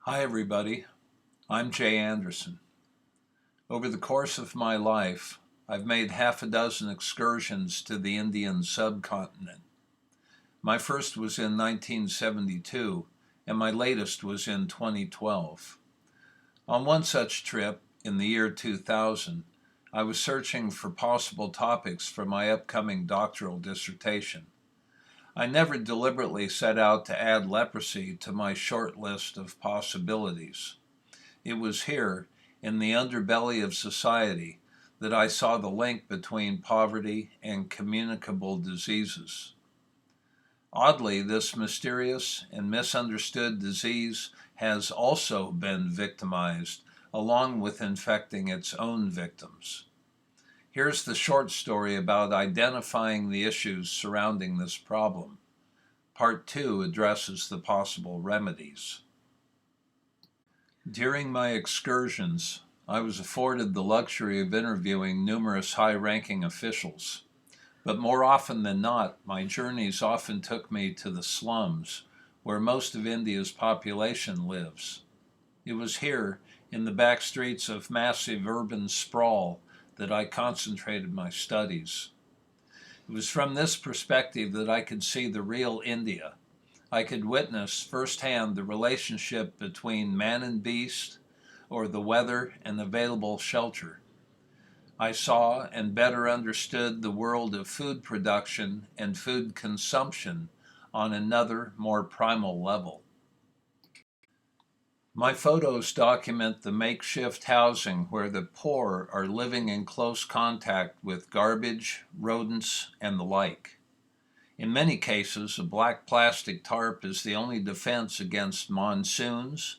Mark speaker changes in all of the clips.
Speaker 1: Hi, everybody. I'm Jay Anderson. Over the course of my life, I've made half a dozen excursions to the Indian subcontinent. My first was in 1972, and my latest was in 2012. On one such trip, in the year 2000, I was searching for possible topics for my upcoming doctoral dissertation. I never deliberately set out to add leprosy to my short list of possibilities. It was here, in the underbelly of society, that I saw the link between poverty and communicable diseases. Oddly, this mysterious and misunderstood disease has also been victimized, along with infecting its own victims. Here's the short story about identifying the issues surrounding this problem. Part 2 addresses the possible remedies. During my excursions, I was afforded the luxury of interviewing numerous high-ranking officials, but more often than not, my journeys often took me to the slums, where most of India's population lives. It was here, in the back streets of massive urban sprawl, that I concentrated my studies. It was from this perspective that I could see the real India. I could witness firsthand the relationship between man and beast, or the weather and available shelter. I saw and better understood the world of food production and food consumption on another, more primal level. My photos document the makeshift housing where the poor are living in close contact with garbage, rodents, and the like. In many cases, a black plastic tarp is the only defense against monsoons,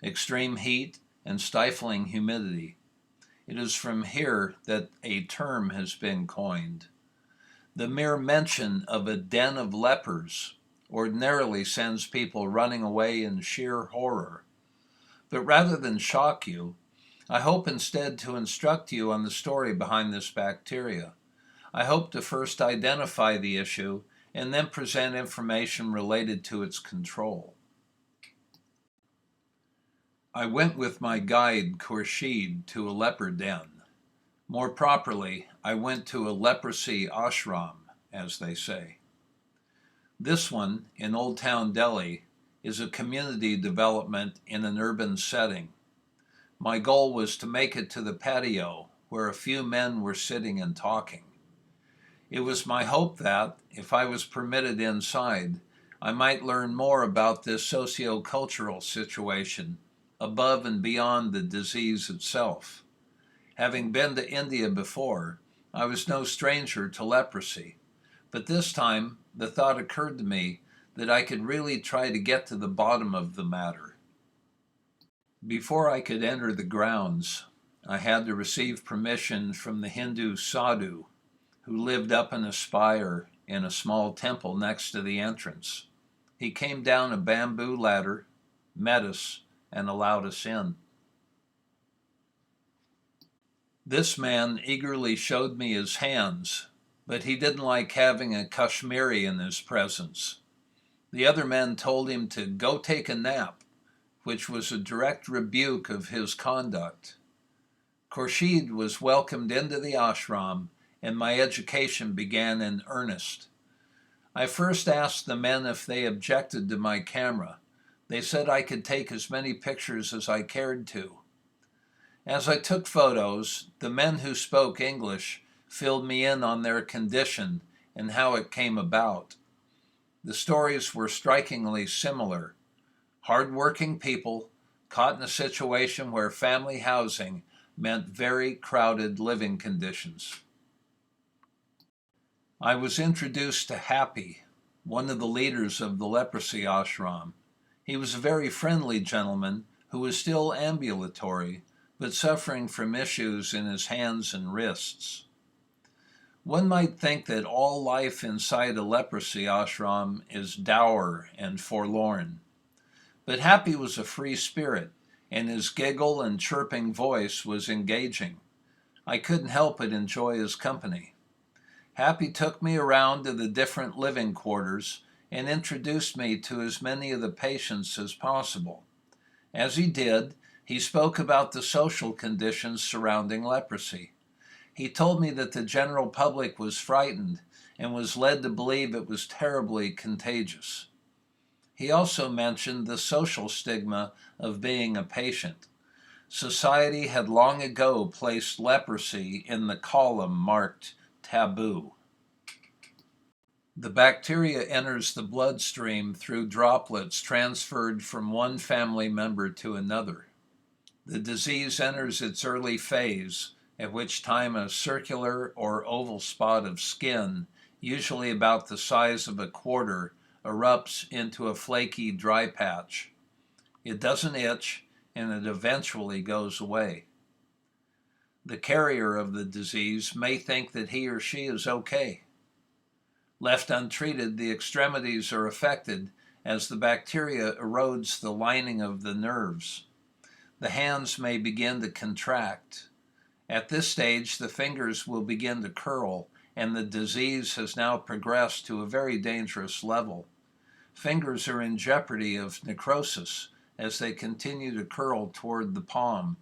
Speaker 1: extreme heat, and stifling humidity. It is from here that a term has been coined. The mere mention of a den of lepers ordinarily sends people running away in sheer horror. But rather than shock you, I hope instead to instruct you on the story behind this bacteria. I hope to first identify the issue and then present information related to its control. I went with my guide, Khurshid, to a leper den. More properly, I went to a leprosy ashram, as they say. This one, in Old Town Delhi, is a community development in an urban setting. My goal was to make it to the patio, where a few men were sitting and talking. It was my hope that, if I was permitted inside, I might learn more about this socio-cultural situation, above and beyond the disease itself. Having been to India before, I was no stranger to leprosy, but this time the thought occurred to me that I could really try to get to the bottom of the matter. Before I could enter the grounds, I had to receive permission from the Hindu sadhu, who lived up in a spire in a small temple next to the entrance. He came down a bamboo ladder, met us, and allowed us in. This man eagerly showed me his hands, but he didn't like having a Kashmiri in his presence. The other men told him to go take a nap, which was a direct rebuke of his conduct. Khurshid was welcomed into the ashram, and my education began in earnest. I first asked the men if they objected to my camera. They said I could take as many pictures as I cared to. As I took photos, the men who spoke English filled me in on their condition and how it came about. The stories were strikingly similar. Hard-working people caught in a situation where family housing meant very crowded living conditions. I was introduced to Happy, one of the leaders of the leprosy ashram. He was a very friendly gentleman who was still ambulatory, but suffering from issues in his hands and wrists. One might think that all life inside a leprosy ashram is dour and forlorn. But Happy was a free spirit, and his giggle and chirping voice was engaging. I couldn't help but enjoy his company. Happy took me around to the different living quarters and introduced me to as many of the patients as possible. As he did, he spoke about the social conditions surrounding leprosy. He told me that the general public was frightened and was led to believe it was terribly contagious. He also mentioned the social stigma of being a patient. Society had long ago placed leprosy in the column marked taboo. The bacteria enters the bloodstream through droplets transferred from one family member to another. The disease enters its early phase, at which time a circular or oval spot of skin, usually about the size of a quarter, erupts into a flaky dry patch. It doesn't itch, and it eventually goes away. The carrier of the disease may think that he or she is okay. Left untreated, the extremities are affected as the bacteria erodes the lining of the nerves. The hands may begin to contract. At this stage, the fingers will begin to curl, and the disease has now progressed to a very dangerous level. Fingers are in jeopardy of necrosis as they continue to curl toward the palm.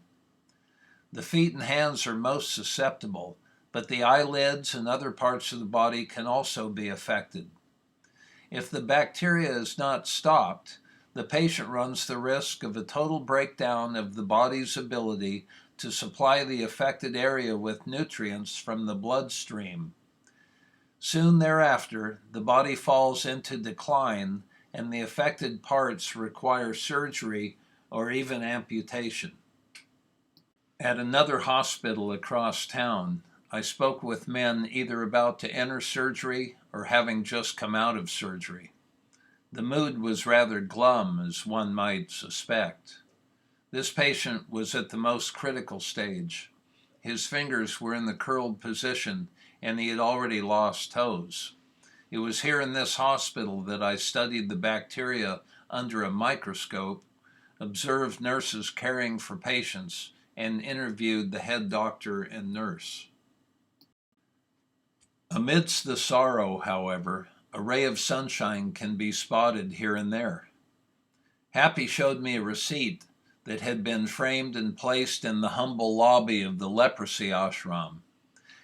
Speaker 1: The feet and hands are most susceptible, but the eyelids and other parts of the body can also be affected. If the bacteria is not stopped, the patient runs the risk of a total breakdown of the body's ability to supply the affected area with nutrients from the bloodstream. Soon thereafter, the body falls into decline and the affected parts require surgery or even amputation. At another hospital across town, I spoke with men either about to enter surgery or having just come out of surgery. The mood was rather glum, as one might suspect. This patient was at the most critical stage. His fingers were in the curled position, and he had already lost toes. It was here in this hospital that I studied the bacteria under a microscope, observed nurses caring for patients, and interviewed the head doctor and nurse. Amidst the sorrow, however, a ray of sunshine can be spotted here and there. Happy showed me a receipt that had been framed and placed in the humble lobby of the leprosy ashram.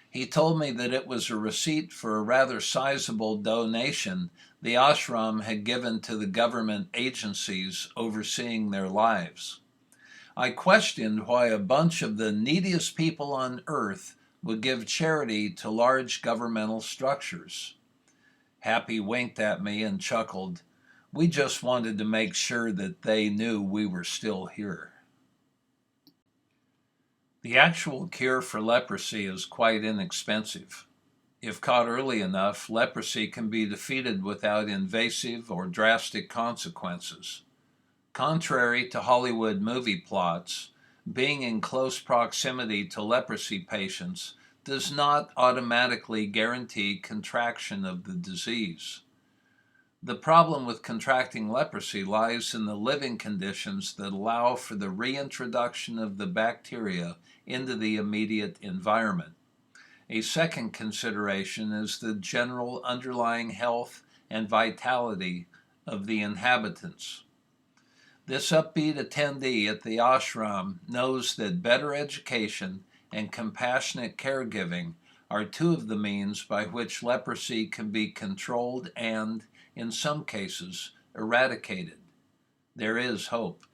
Speaker 1: He told me that it was a receipt for a rather sizable donation the ashram had given to the government agencies overseeing their lives. I questioned why a bunch of the neediest people on earth would give charity to large governmental structures. Happy winked at me and chuckled. We just wanted to make sure that they knew we were still here. The actual cure for leprosy is quite inexpensive. If caught early enough, leprosy can be defeated without invasive or drastic consequences. Contrary to Hollywood movie plots, being in close proximity to leprosy patients does not automatically guarantee contraction of the disease. The problem with contracting leprosy lies in the living conditions that allow for the reintroduction of the bacteria into the immediate environment. A second consideration is the general underlying health and vitality of the inhabitants. This upbeat attendee at the ashram knows that better education and compassionate caregiving are two of the means by which leprosy can be controlled and, in some cases, eradicated. There is hope.